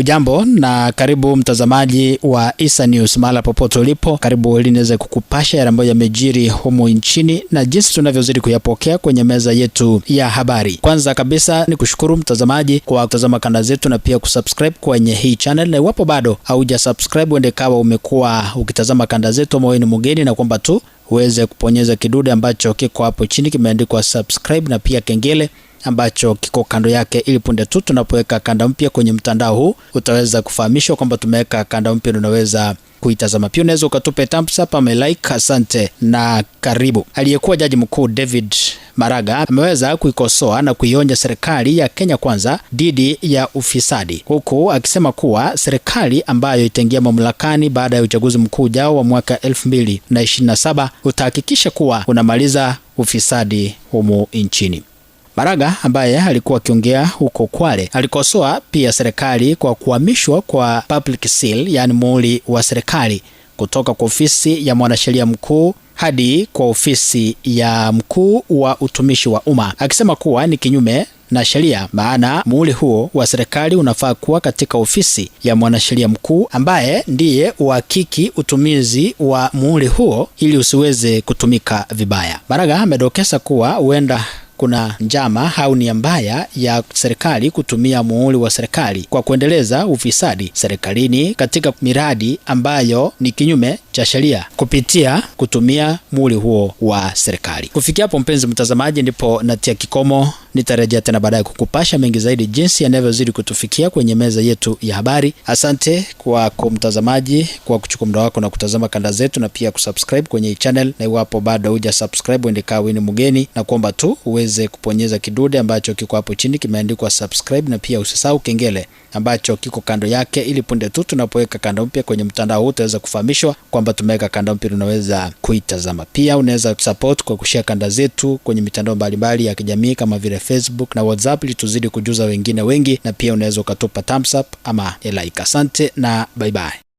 Ujambo na karibu mtazamaji wa Issa News mahali popote ulipo. Karibu ili niweze kukupasha yale ambayo yamejiri humu nchini na jinsi tunavyozidi kuyapokea kwenye meza yetu ya habari. Kwanza kabisa ni kushukuru mtazamaji kwa kutazama kanda zetu na pia kusubscribe kwenye hii channel, na iwapo bado hauja subscribe uende kawa umekuwa ukitazama kanda zetu ama wewe ni mgeni, na kwamba tu uweze kuponyeza kidude ambacho kiko hapo chini kimeandikwa subscribe na pia kengele ambacho kiko kando yake, ili punde tu tunapoweka kanda mpya kwenye mtandao huu utaweza kufahamishwa kwamba tumeweka kanda mpya, unaweza kuitazama. Pia unaweza ukatupe thumbs up ama like. Asante na karibu. Aliyekuwa jaji mkuu David Maraga ameweza kuikosoa na kuionja serikali ya Kenya Kwanza dhidi ya ufisadi, huku akisema kuwa serikali ambayo itaingia mamlakani baada ya uchaguzi mkuu ujao wa mwaka 2027 utahakikisha kuwa unamaliza ufisadi humu nchini. Maraga ambaye alikuwa akiongea huko Kwale alikosoa pia serikali kwa kuhamishwa kwa public seal, yani muhuri wa serikali, kutoka kwa ofisi ya mwanasheria mkuu hadi kwa ofisi ya mkuu wa utumishi wa umma, akisema kuwa ni kinyume na sheria, maana muhuri huo wa serikali unafaa kuwa katika ofisi ya mwanasheria mkuu ambaye ndiye uhakiki utumizi wa muhuri huo ili usiweze kutumika vibaya. Maraga amedokeza kuwa huenda kuna njama au nia mbaya ya serikali kutumia muhuri wa serikali kwa kuendeleza ufisadi serikalini katika miradi ambayo ni kinyume cha sheria kupitia kutumia muhuri huo wa serikali. Kufikia hapo, mpenzi mtazamaji, ndipo natia kikomo. Nitarejea tena baadaye kukupasha mengi zaidi jinsi yanavyozidi kutufikia kwenye meza yetu ya habari. Asante kwa mtazamaji kwa kuchukua muda wako na kutazama kanda zetu na pia kusubscribe kwenye channel, na iwapo bado huja subscribe uende kawa ni mgeni, na kuomba tu uweze kuponyeza kidude ambacho kiko hapo chini kimeandikwa subscribe, na pia usisahau kengele ambacho kiko kando yake, ili punde tu tunapoweka kanda mpya kwenye mtandao huu utaweza kufahamishwa kwamba tumeweka kanda mpya, unaweza kuitazama. Pia unaweza support kwa kushare kanda zetu kwenye mitandao mbalimbali ya kijamii kama vile Facebook na WhatsApp, ili tuzidi kujuza wengine wengi, na pia unaweza ukatupa thumbs up ama like. Asante na bye bye.